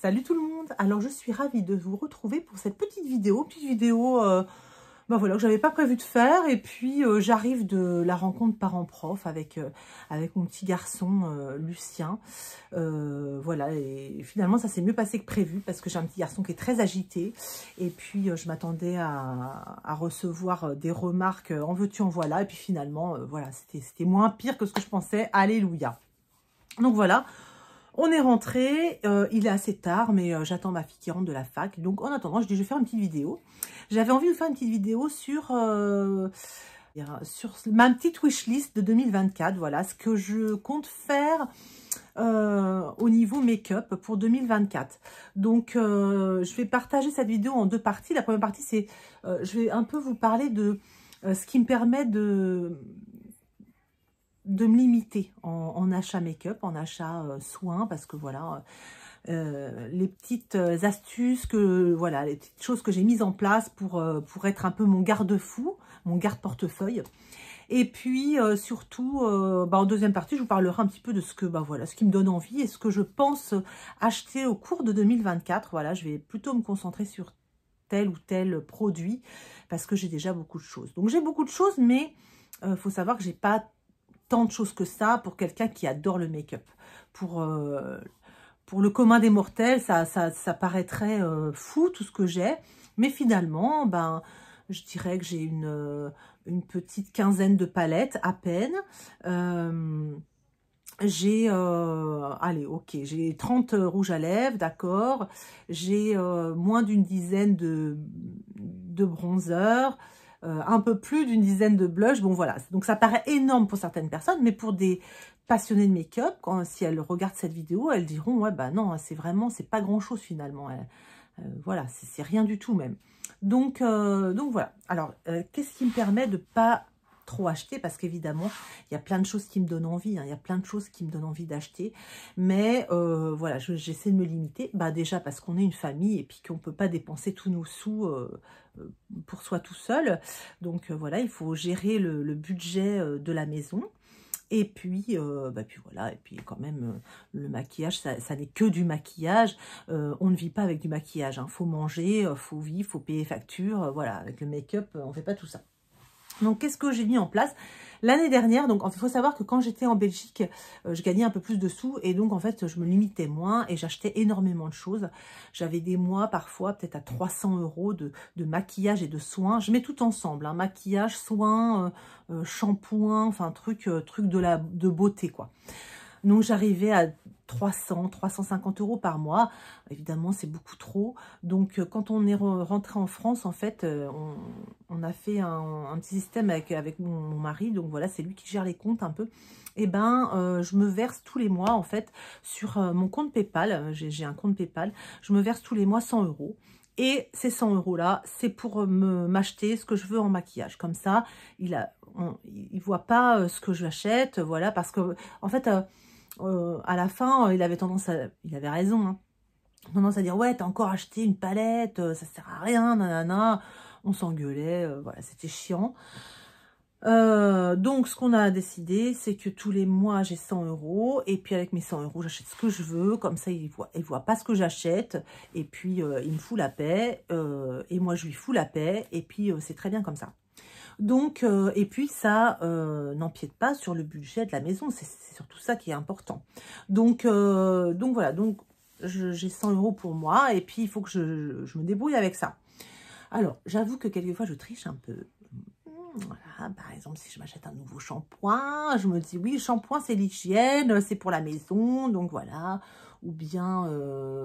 Salut tout le monde. Alors je suis ravie de vous retrouver pour cette petite vidéo, voilà, que j'avais pas prévu de faire. Et puis j'arrive de la rencontre parents-prof avec mon petit garçon Lucien. Voilà, et finalement ça s'est mieux passé que prévu parce que j'ai un petit garçon qui est très agité. Et puis je m'attendais à recevoir des remarques en veux-tu en voilà. Et puis finalement voilà, c'était moins pire que ce que je pensais. Alléluia. Donc voilà. On est rentré, il est assez tard, mais j'attends ma fille qui rentre de la fac. Donc en attendant, je dis je vais faire une petite vidéo. J'avais envie de faire une petite vidéo sur ma petite wishlist de 2024. Voilà, ce que je compte faire au niveau make-up pour 2024. Donc je vais partager cette vidéo en deux parties. La première partie, c'est je vais un peu vous parler de ce qui me permet de me limiter en achat make-up, en achat soins, parce que voilà, les petites astuces voilà, les petites choses que j'ai mises en place pour être un peu mon garde-fou, mon garde-portefeuille. Et puis surtout, en deuxième partie, je vous parlerai un petit peu de ce que, voilà, ce qui me donne envie et ce que je pense acheter au cours de 2024. Voilà, je vais plutôt me concentrer sur tel ou tel produit parce que j'ai déjà beaucoup de choses. Donc j'ai beaucoup de choses, mais faut savoir que j'ai pas tant de choses que ça pour quelqu'un qui adore le make-up. Pour le commun des mortels, ça paraîtrait fou tout ce que j'ai, mais finalement, je dirais que j'ai une petite quinzaine de palettes à peine. J'ai, allez, ok, j'ai 30 rouges à lèvres, d'accord. J'ai moins d'une dizaine de bronzers. Un peu plus d'une dizaine de blushs. Bon, voilà. Donc, ça paraît énorme pour certaines personnes, mais pour des passionnés de make-up, si elles regardent cette vidéo, elles diront, ouais, non, c'est pas grand-chose finalement. Voilà, c'est rien du tout même. Donc voilà. Alors, qu'est-ce qui me permet de pas trop acheter, parce qu'évidemment il y a plein de choses qui me donnent envie, hein, il y a plein de choses qui me donnent envie d'acheter, mais voilà, j'essaie de me limiter, déjà parce qu'on est une famille et puis qu'on peut pas dépenser tous nos sous pour soi tout seul. Donc voilà, il faut gérer le budget de la maison. Et puis, puis voilà, et puis quand même, le maquillage, ça n'est que du maquillage. On ne vit pas avec du maquillage, hein. Faut manger, faut vivre, faut payer facture. Voilà, avec le make-up, on fait pas tout ça. Donc, qu'est-ce que j'ai mis en place l'année dernière? Donc, il faut savoir que quand j'étais en Belgique, je gagnais un peu plus de sous. Et donc, en fait, je me limitais moins et j'achetais énormément de choses. J'avais des mois, parfois, peut-être à 300 € de maquillage et de soins. Je mets tout ensemble, hein, maquillage, soins, shampoing, enfin, truc de beauté, quoi. Donc, j'arrivais à 300, 350 € par mois. Évidemment, c'est beaucoup trop. Donc, quand on est rentré en France, en fait, on a fait un petit système avec mon mari. Donc, voilà, c'est lui qui gère les comptes un peu. Et je me verse tous les mois, en fait, sur mon compte PayPal. J'ai un compte PayPal. Je me verse tous les mois 100 €. Et ces 100 € là, c'est pour m'acheter ce que je veux en maquillage. Comme ça, il voit pas ce que j'achète. Voilà, parce que, en fait... à la fin, il avait raison, hein, tendance à dire, ouais, t'as encore acheté une palette, ça sert à rien, nanana. On s'engueulait, voilà, c'était chiant. Donc, ce qu'on a décidé, c'est que tous les mois, j'ai 100 €. Et puis, avec mes 100 €, j'achète ce que je veux. Comme ça, il voit pas ce que j'achète. Et puis, il me fout la paix. Et moi, je lui fous la paix. Et puis, c'est très bien comme ça. Donc, et puis ça n'empiète pas sur le budget de la maison. C'est surtout ça qui est important. Donc voilà. Donc, j'ai 100 € pour moi. Et puis, il faut que je me débrouille avec ça. Alors, j'avoue que quelquefois, je triche un peu. Voilà, par exemple, si je m'achète un nouveau shampoing, je me dis, oui, le shampoing, c'est l'hygiène, c'est pour la maison. Donc, voilà. Ou bien,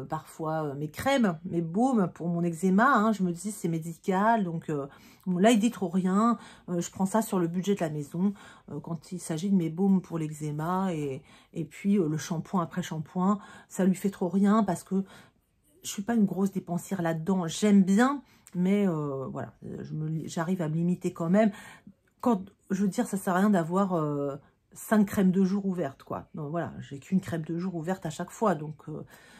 parfois, mes crèmes, mes baumes pour mon eczéma, hein, je me dis, c'est médical. Donc, là, il dit trop rien. Je prends ça sur le budget de la maison quand il s'agit de mes baumes pour l'eczéma. Et puis, le shampoing après shampoing, ça lui fait trop rien parce que je suis pas une grosse dépensière là-dedans. J'aime bien, mais voilà, j'arrive à me limiter quand même. Quand, je veux dire, ça sert à rien d'avoir 5 crèmes de jour ouvertes, quoi. Donc voilà, j'ai qu'une crème de jour ouverte à chaque fois, donc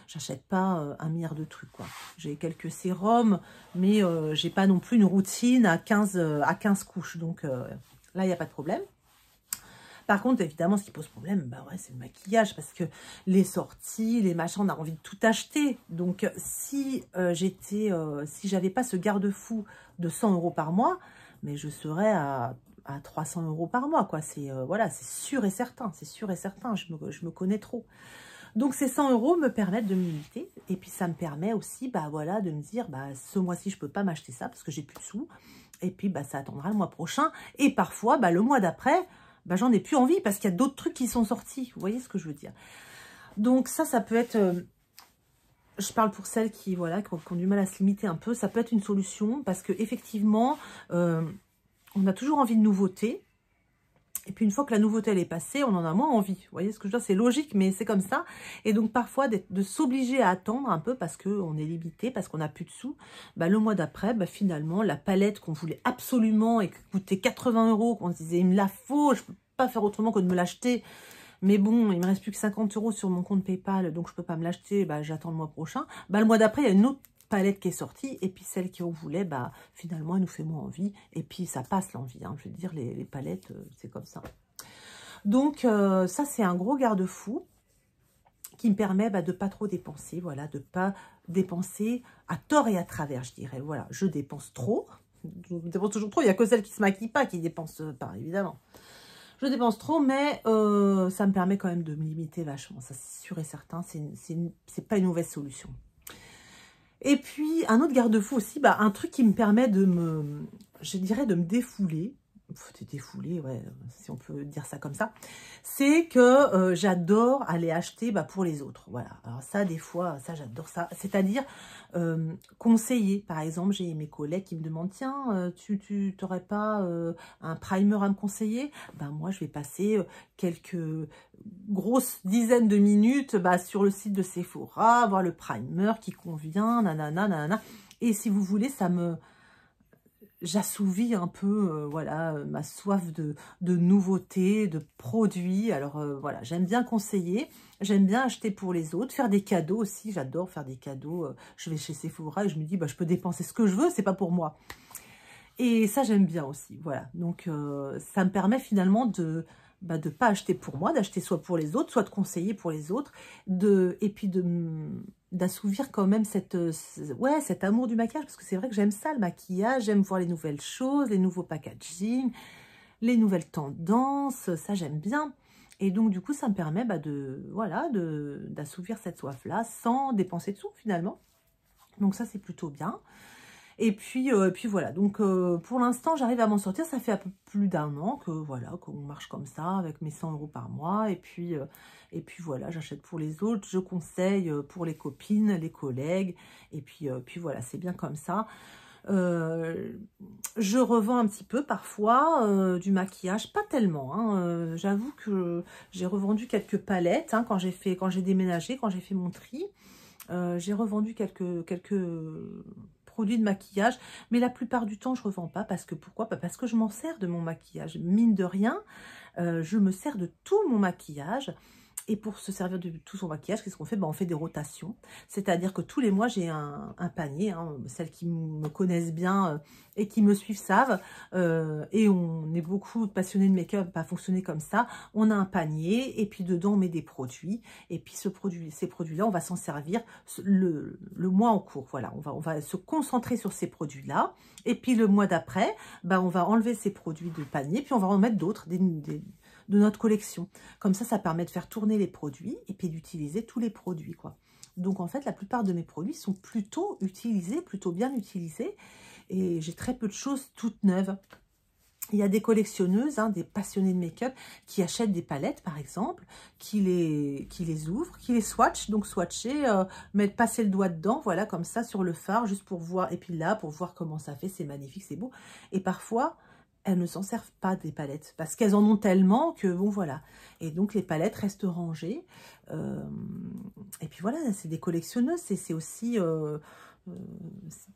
j'achète pas un milliard de trucs, quoi. J'ai quelques sérums, mais j'ai pas non plus une routine à 15 couches, donc là, il n'y a pas de problème. Par contre, évidemment, ce qui pose problème, bah ouais, c'est le maquillage, parce que les sorties, les machins, on a envie de tout acheter. Donc, si si j'avais pas ce garde-fou de 100 € par mois, mais je serais à 300 € par mois, quoi. C'est voilà, c'est sûr et certain, c'est sûr et certain. Je me connais trop. Donc, ces 100 € me permettent de me limiter. Et puis, ça me permet aussi, bah voilà, de me dire, bah ce mois-ci, je peux pas m'acheter ça parce que j'ai plus de sous. Et puis, bah ça attendra le mois prochain. Et parfois, bah le mois d'après, bah j'en ai plus envie parce qu'il y a d'autres trucs qui sont sortis. Vous voyez ce que je veux dire? Donc, ça peut être... je parle pour celles qui, voilà, qui ont du mal à se limiter un peu. Ça peut être une solution parce que effectivement, on a toujours envie de nouveautés. Et puis, une fois que la nouveauté, elle est passée, on en a moins envie. Vous voyez ce que je veux dire? C'est logique, mais c'est comme ça. Et donc, parfois, de s'obliger à attendre un peu parce qu'on est limité, parce qu'on n'a plus de sous. Bah, le mois d'après, bah, finalement, la palette qu'on voulait absolument et qui coûtait 80 €, qu'on se disait, il me la faut, je ne peux pas faire autrement que de me l'acheter. Mais bon, il me reste plus que 50 € sur mon compte PayPal, donc je ne peux pas me l'acheter, bah, j'attends le mois prochain. Bah, le mois d'après, il y a une autre palette qui est sortie, et puis celle qu'on voulait, bah, finalement, elle nous fait moins envie. Et puis, ça passe l'envie, hein. Je veux dire, les palettes, c'est comme ça. Donc, ça, c'est un gros garde-fou qui me permet de ne pas trop dépenser, voilà, de ne pas dépenser à tort et à travers, je dirais. Voilà, je dépense trop. Je dépense toujours trop. Il n'y a que celles qui ne se maquillent pas qui dépensent pas, évidemment. Je dépense trop, mais ça me permet quand même de me limiter vachement. Ça, c'est sûr et certain. C'est pas une mauvaise solution. Et puis, un autre garde-fou aussi, un truc qui me permet de je dirais, de me défouler. Défouler, ouais, si on peut dire ça comme ça, c'est que j'adore aller acheter pour les autres. Voilà, alors ça, des fois, ça, j'adore ça. C'est-à-dire conseiller. Par exemple, j'ai mes collègues qui me demandent, tiens, tu n'aurais pas un primer à me conseiller? Moi, je vais passer quelques grosses dizaines de minutes sur le site de Sephora, voir le primer qui convient, nanana, nanana. Et si vous voulez, j'assouvis un peu, voilà, ma soif de nouveautés, de produits. Alors, voilà, j'aime bien conseiller, j'aime bien acheter pour les autres, faire des cadeaux aussi, j'adore faire des cadeaux. Je vais chez Sephora et je me dis, je peux dépenser ce que je veux, c'est pas pour moi. Et ça, j'aime bien aussi, voilà. Donc, ça me permet finalement de pas acheter pour moi, d'acheter soit pour les autres, soit de conseiller pour les autres, et puis d'assouvir quand même cet amour du maquillage, parce que c'est vrai que j'aime ça, le maquillage, j'aime voir les nouvelles choses, les nouveaux packaging, les nouvelles tendances, ça j'aime bien. Et donc du coup, ça me permet d'assouvir cette soif-là sans dépenser de sous finalement. Donc ça, c'est plutôt bien. Et puis voilà, donc pour l'instant, j'arrive à m'en sortir. Ça fait un peu plus d'1 an que voilà, qu'on marche comme ça, avec mes 100 € par mois. Et puis voilà, j'achète pour les autres, je conseille pour les copines, les collègues. Et puis voilà, c'est bien comme ça. Je revends un petit peu parfois du maquillage, pas tellement, hein. J'avoue que j'ai revendu quelques palettes quand j'ai déménagé, quand j'ai fait mon tri. J'ai revendu quelques produits de maquillage, mais la plupart du temps je revends pas. Parce que pourquoi? Parce que je m'en sers de mon maquillage, mine de rien. Je me sers de tout mon maquillage. Et pour se servir de tout son maquillage, qu'est-ce qu'on fait? On fait des rotations. C'est-à-dire que tous les mois, j'ai un panier. Celles qui me connaissent bien et qui me suivent savent. Et on est beaucoup passionnés de make-up à fonctionner comme ça. On a un panier et puis dedans, on met des produits. Et puis ces produits-là, on va s'en servir le mois en cours. Voilà, on va se concentrer sur ces produits-là. Et puis le mois d'après, on va enlever ces produits de panier. Puis on va en mettre d'autres, de notre collection. Comme ça permet de faire tourner les produits et puis d'utiliser tous les produits, quoi. Donc, en fait, la plupart de mes produits sont plutôt utilisés, plutôt bien utilisés. Et j'ai très peu de choses toutes neuves. Il y a des collectionneuses, des passionnés de make-up qui achètent des palettes, par exemple, qui les ouvrent, qui les swatchent. Donc, swatcher, passer le doigt dedans, voilà, comme ça, sur le fard, juste pour voir. Et puis là, pour voir comment ça fait, c'est magnifique, c'est beau. Et parfois, elles ne s'en servent pas des palettes parce qu'elles en ont tellement que bon voilà. Et donc les palettes restent rangées. Et puis voilà, c'est des collectionneuses, c'est aussi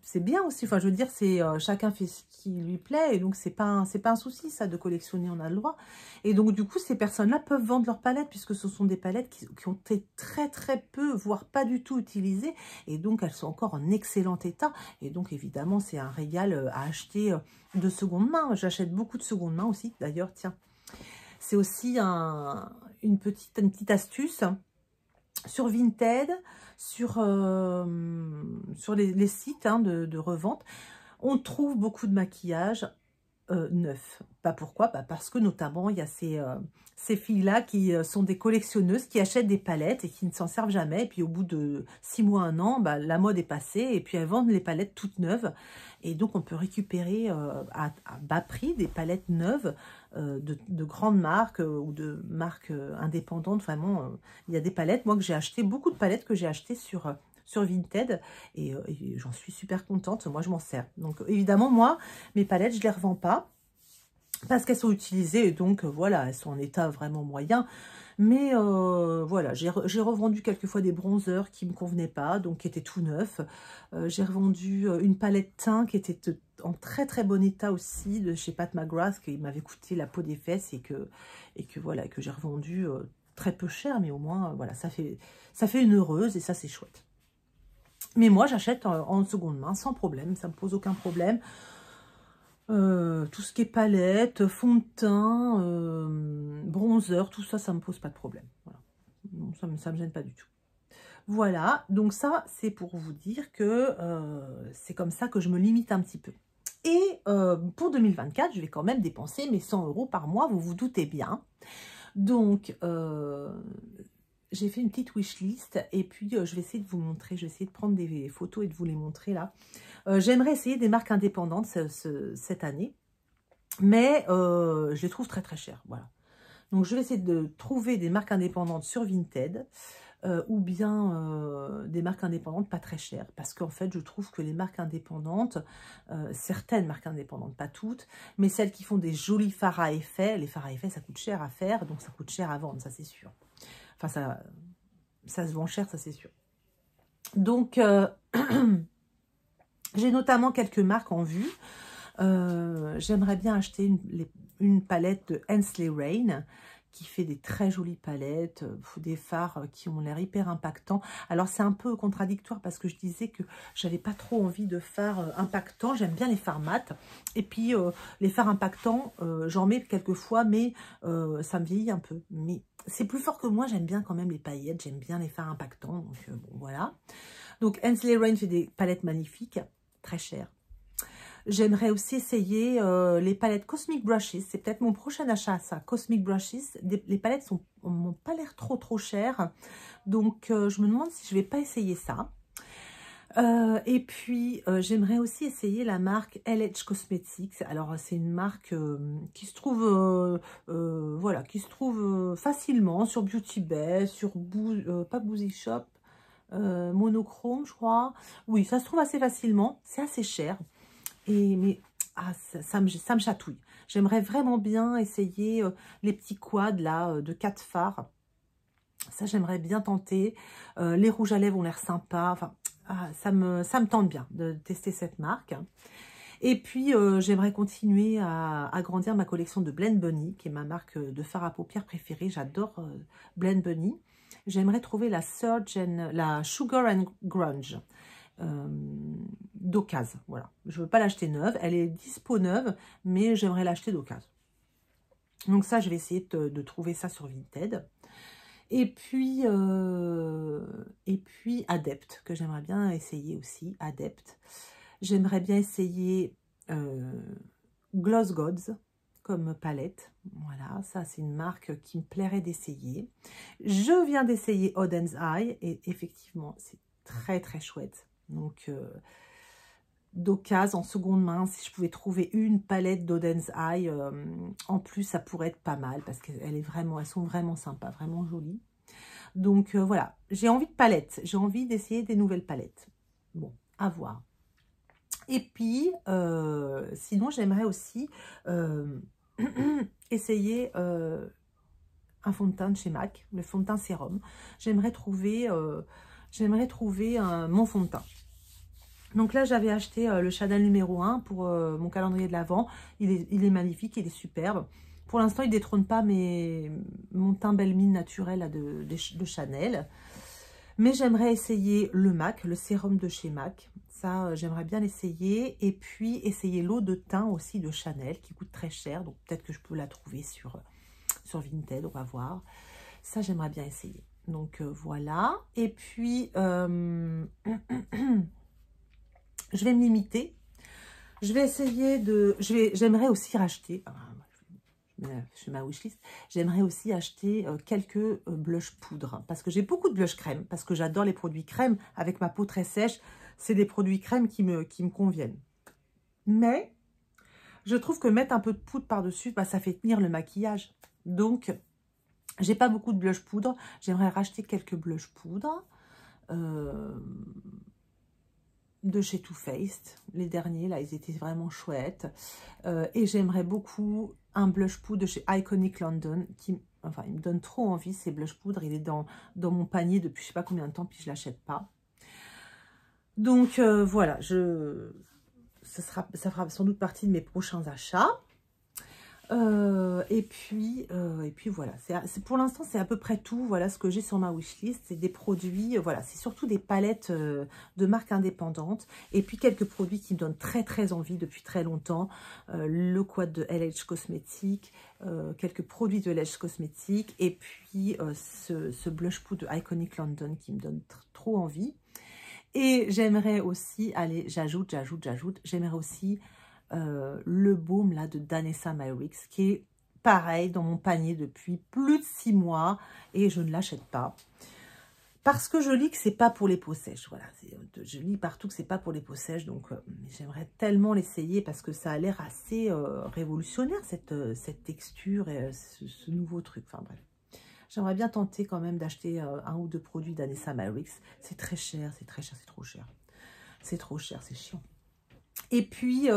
c'est bien aussi. Enfin, je veux dire, c'est chacun fait ce qui lui plaît et donc c'est pas un souci ça de collectionner, on a le droit. Et donc du coup, ces personnes-là peuvent vendre leurs palettes puisque ce sont des palettes qui ont été très très peu, voire pas du tout utilisées et donc elles sont encore en excellent état. Et donc évidemment, c'est un régal à acheter de seconde main. J'achète beaucoup de seconde main aussi, d'ailleurs, tiens. C'est aussi une petite astuce sur Vinted, sur les sites hein, de revente. On trouve beaucoup de maquillage neuf. Pas pourquoi? Parce que notamment, il y a ces filles-là qui sont des collectionneuses, qui achètent des palettes et qui ne s'en servent jamais. Et puis au bout de 6 mois, 1 an, la mode est passée et puis elles vendent les palettes toutes neuves. Et donc on peut récupérer à bas prix des palettes neuves de grandes marques ou de marques indépendantes. Vraiment, il y a des palettes, moi que j'ai acheté, beaucoup de palettes que j'ai achetées sur Vinted et j'en suis super contente. Moi, je m'en sers. Donc, évidemment, moi, mes palettes, je ne les revends pas parce qu'elles sont utilisées et donc, voilà, elles sont en état vraiment moyen. Mais voilà, j'ai revendu quelquefois des bronzers qui ne me convenaient pas, donc qui étaient tout neufs. J'ai revendu une palette teint qui était en très très bon état aussi de chez Pat McGrath, qui m'avait coûté la peau des fesses et que voilà, que j'ai revendu très peu cher, mais au moins, voilà, ça fait une heureuse et ça, c'est chouette. Mais moi, j'achète en seconde main sans problème, ça ne me pose aucun problème. Tout ce qui est palette, fond de teint, bronzer, tout ça, ça ne me pose pas de problème. Voilà. Non, ça me gêne pas du tout. Voilà, donc ça, c'est pour vous dire que c'est comme ça que je me limite un petit peu. Et pour 2024, je vais quand même dépenser mes 100 € par mois, vous vous doutez bien. Donc, j'ai fait une petite wishlist et puis je vais essayer de vous montrer, je vais essayer de prendre des photos et de vous les montrer là. J'aimerais essayer des marques indépendantes cette année, mais je les trouve très très chères, voilà. Donc je vais essayer de trouver des marques indépendantes sur Vinted ou bien des marques indépendantes pas très chères, parce qu'en fait je trouve que les marques indépendantes, certaines marques indépendantes, pas toutes, mais celles qui font des jolis fards à effet, les fards à effet ça coûte cher à faire, donc ça coûte cher à vendre, ça c'est sûr. Enfin, ça se vend cher, ça c'est sûr. Donc, j'ai notamment quelques marques en vue. J'aimerais bien acheter une palette de Hensley Rain qui fait des très jolies palettes, des fards qui ont l'air hyper impactants. Alors, c'est un peu contradictoire parce que je disais que j'avais pas trop envie de fards impactants. J'aime bien les fards mat. Et puis, les fards impactants, j'en mets quelquefois, mais ça me vieillit un peu. Mais c'est plus fort que moi, j'aime bien quand même les paillettes, j'aime bien les fards impactants. Donc, bon, voilà. Donc, Hensley Rain fait des palettes magnifiques, très chères. J'aimerais aussi essayer les palettes Cosmic Brushes. C'est peut-être mon prochain achat, ça. Cosmic Brushes. Les palettes n'ont pas l'air trop chères. Donc, je me demande si je ne vais pas essayer ça. Et puis, j'aimerais aussi essayer la marque LH Cosmetics. Alors, c'est une marque qui se trouve, voilà, qui se trouve facilement sur Beauty Bay, sur pas Boozy Shop, Monochrome, je crois. Oui, ça se trouve assez facilement. C'est assez cher. Mais ça me chatouille. J'aimerais vraiment bien essayer les petits quads là de 4 fards. Ça, j'aimerais bien tenter. Les rouges à lèvres ont l'air sympas. Enfin, ça me tente bien de tester cette marque. Et puis, j'aimerais continuer à agrandir ma collection de Blend Bunny, qui est ma marque de fard à paupières préférée. J'adore Blend Bunny. J'aimerais trouver la Sugar and Grunge d'occasion. Voilà. Je ne veux pas l'acheter neuve. Elle est dispo neuve, mais j'aimerais l'acheter d'occasion. Donc ça, je vais essayer de trouver ça sur Vinted. Et puis Adept, que j'aimerais bien essayer aussi. Adept. J'aimerais bien essayer Gloss Gods comme palette. Voilà, ça c'est une marque qui me plairait d'essayer. Je viens d'essayer Oden's Eye et effectivement, c'est très très chouette. Donc, d'occasion, en seconde main, si je pouvais trouver une palette d'Oden's Eye, en plus, ça pourrait être pas mal parce qu'elles sont vraiment sympas, vraiment jolies. Donc, voilà, j'ai envie de palettes, j'ai envie d'essayer des nouvelles palettes. Bon, à voir. Et puis, sinon, j'aimerais aussi essayer un fond de teint de chez MAC, le fond de teint sérum. J'aimerais trouver mon fond de teint. Donc là, j'avais acheté le Chanel numéro 1 pour mon calendrier de l'Avent. Il est magnifique, il est superbe. Pour l'instant, il ne détrône pas mon teint belle mine naturel là, de Chanel. Mais j'aimerais essayer le MAC, le sérum de chez MAC. Ça, j'aimerais bien l'essayer. Et puis, essayer l'eau de teint aussi de Chanel qui coûte très cher. Donc, peut-être que je peux la trouver sur sur Vinted, on va voir. Ça, j'aimerais bien essayer. Donc, voilà. Et puis, je vais me limiter. Je vais essayer de... J'aimerais aussi racheter... je fais ma wishlist. J'aimerais aussi acheter quelques blush poudre. Parce que j'ai beaucoup de blush crème. Parce que j'adore les produits crème. Avec ma peau très sèche, c'est des produits crème qui me conviennent. Mais, je trouve que mettre un peu de poudre par-dessus, bah, ça fait tenir le maquillage. Donc, j'ai pas beaucoup de blush poudre. J'aimerais racheter quelques blush poudre. De chez Too Faced. Les derniers, là, ils étaient vraiment chouettes. Et j'aimerais beaucoup un blush poudre de chez Iconic London. Enfin, il me donne trop envie, ces blush poudre. Il est dans mon panier depuis je sais pas combien de temps, puis je l'achète pas. Donc, voilà. Ça fera sans doute partie de mes prochains achats. Et puis voilà, pour l'instant c'est à peu près tout. Voilà ce que j'ai sur ma wishlist, c'est des produits, voilà, c'est surtout des palettes de marques indépendantes et puis quelques produits qui me donnent très envie depuis très longtemps. Le quad de LH Cosmetics, quelques produits de LH Cosmetics et puis ce blush poudre de Iconic London qui me donne trop envie. Et j'aimerais aussi, allez, j'ajoute, j'aimerais aussi le baume là de Danessa Myricks qui est pareil dans mon panier depuis plus de 6 mois et je ne l'achète pas parce que je lis que c'est pas pour les peaux sèches. Voilà, je lis partout que c'est pas pour les peaux sèches, donc j'aimerais tellement l'essayer parce que ça a l'air assez révolutionnaire cette texture et ce nouveau truc. Enfin bref, j'aimerais bien tenter quand même d'acheter un ou deux produits Danessa Myricks. C'est très cher, c'est trop cher, c'est chiant. Et puis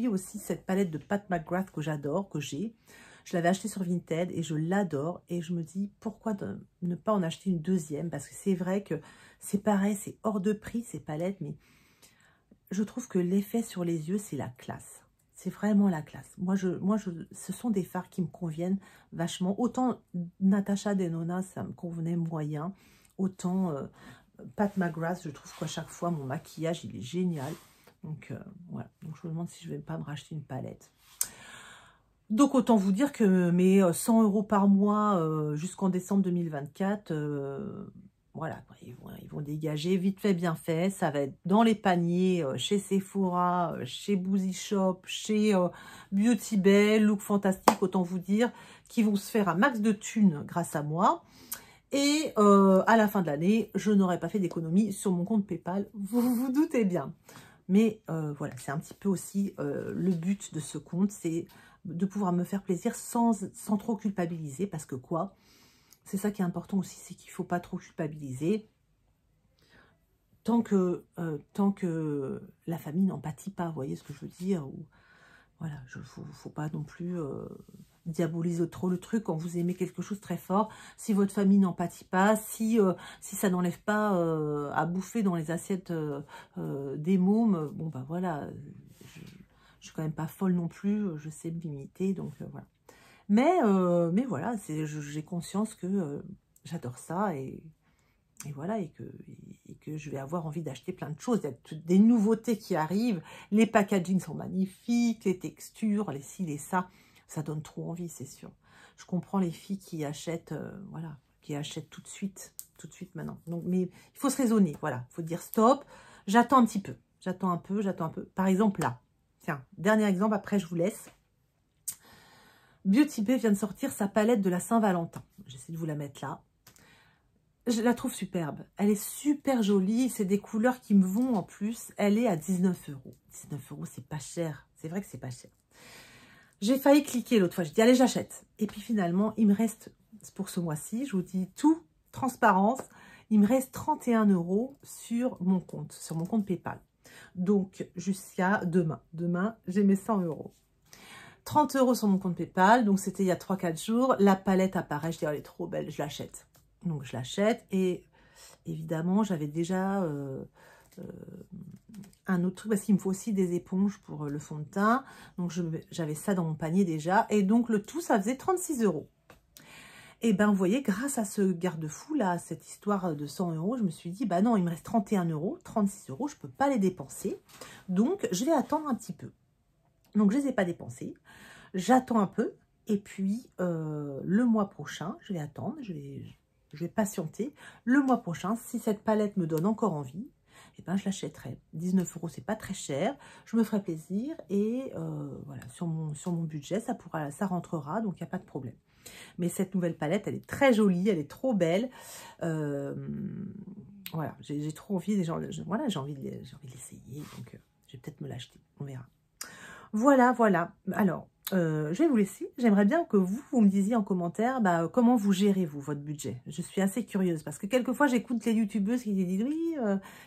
aussi cette palette de Pat McGrath que j'adore, que j'ai. Je l'avais achetée sur Vinted et je l'adore. Et je me dis, pourquoi ne pas en acheter une deuxième? Parce que c'est vrai que c'est pareil, c'est hors de prix ces palettes. Mais je trouve que l'effet sur les yeux, c'est la classe. C'est vraiment la classe. Ce sont des fards qui me conviennent vachement. Autant Natasha Denona, ça me convenait moyen. Autant Pat McGrath, je trouve qu'à chaque fois, mon maquillage, il est génial. Donc, voilà. Donc, je me demande si je ne vais pas me racheter une palette. Donc, autant vous dire que mes 100 € par mois jusqu'en décembre 2024, voilà, ils vont dégager vite fait, bien fait. Ça va être dans les paniers, chez Sephora, chez Boozy Shop, chez Beauty Bay, Look Fantastique, autant vous dire, qui vont se faire un max de thunes grâce à moi. Et à la fin de l'année, je n'aurai pas fait d'économie sur mon compte PayPal, vous vous doutez bien. Mais voilà, c'est un petit peu aussi le but de ce compte, c'est de pouvoir me faire plaisir sans trop culpabiliser. Parce que quoi, c'est ça qui est important aussi, c'est qu'il ne faut pas trop culpabiliser. Tant que la famille n'en pâtit pas, vous voyez ce que je veux dire. Ou, voilà, il ne faut pas non plus diaboliser trop le truc quand vous aimez quelque chose très fort. Si votre famille n'en pâtit pas, si ça n'enlève pas à bouffer dans les assiettes des mômes, bon bah voilà, je suis quand même pas folle non plus, je sais me limiter, donc voilà. Mais voilà, j'ai conscience que j'adore ça et voilà, et que je vais avoir envie d'acheter plein de choses. Il y a des nouveautés qui arrivent, les packagings sont magnifiques, les textures, les ci, les ça. Ça donne trop envie, c'est sûr. Je comprends les filles qui achètent, voilà, qui achètent tout de suite maintenant. Donc, mais il faut se raisonner, voilà. Il faut dire stop, j'attends un petit peu. J'attends un peu. Par exemple, là. Tiens, dernier exemple, après je vous laisse. Beauty Bay vient de sortir sa palette de la Saint-Valentin. J'essaie de vous la mettre là. Je la trouve superbe. Elle est super jolie. C'est des couleurs qui me vont en plus. Elle est à 19 €. 19 €, c'est pas cher. C'est vrai que c'est pas cher. J'ai failli cliquer l'autre fois, je dis allez j'achète. Et puis finalement, il me reste, pour ce mois-ci, je vous dis tout, transparence, il me reste 31 € sur mon compte PayPal. Donc jusqu'à demain. Demain, j'ai mes 100 €. 30 € sur mon compte PayPal, donc c'était il y a 3-4 jours. La palette apparaît, je dis elle est trop belle, je l'achète. Donc je l'achète et évidemment, j'avais déjà... un autre truc, parce qu'il me faut aussi des éponges pour le fond de teint. Donc, j'avais ça dans mon panier déjà. Et donc, le tout, ça faisait 36 €. Et ben, vous voyez, grâce à ce garde-fou, là, cette histoire de 100 €, je me suis dit, bah non, il me reste 31 €, 36 €, je ne peux pas les dépenser. Donc, je vais attendre un petit peu. Donc, je ne les ai pas dépensés. J'attends un peu. Et puis, le mois prochain, je vais attendre, je vais patienter. Le mois prochain, si cette palette me donne encore envie, eh ben, je l'achèterai. 19 €, c'est pas très cher. Je me ferai plaisir et voilà, sur mon budget, ça rentrera, donc il n'y a pas de problème. Mais cette nouvelle palette, elle est très jolie, elle est trop belle. Voilà, j'ai trop envie, voilà, j'ai envie de l'essayer, donc je vais peut-être me l'acheter, on verra. Voilà, voilà. Alors, je vais vous laisser. J'aimerais bien que vous me disiez en commentaire comment vous gérez, vous, votre budget. Je suis assez curieuse parce que quelquefois, j'écoute les youtubeuses qui disent oui,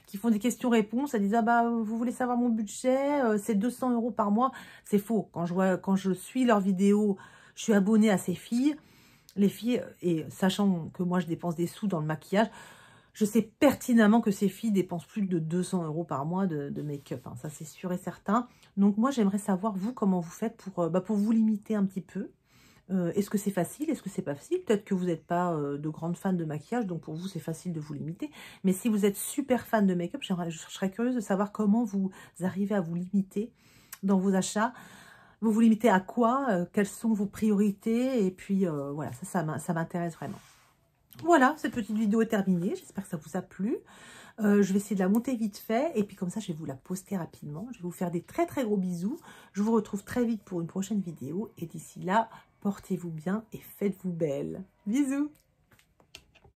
qui font des questions-réponses. Elles disent, ah bah, vous voulez savoir mon budget, c'est 200 € par mois. C'est faux. Quand je suis leurs vidéos, je suis abonnée à ces filles. Les filles, et sachant que moi, je dépense des sous dans le maquillage, je sais pertinemment que ces filles dépensent plus de 200 € par mois de make-up. Hein, ça, c'est sûr et certain. Donc, moi, j'aimerais savoir, vous, comment vous faites pour vous limiter un petit peu. Est-ce que c'est facile? Est-ce que c'est pas facile? Peut-être que vous n'êtes pas de grande fan de maquillage, donc pour vous, c'est facile de vous limiter. Mais si vous êtes super fan de make-up, je serais curieuse de savoir comment vous arrivez à vous limiter dans vos achats. Vous vous limitez à quoi? Quelles sont vos priorités? Et puis, voilà, ça m'intéresse vraiment. Voilà, cette petite vidéo est terminée. J'espère que ça vous a plu. Je vais essayer de la monter vite fait. Et puis comme ça, je vais vous la poster rapidement. Je vais vous faire des très très gros bisous. Je vous retrouve très vite pour une prochaine vidéo. Et d'ici là, portez-vous bien et faites-vous belle. Bisous!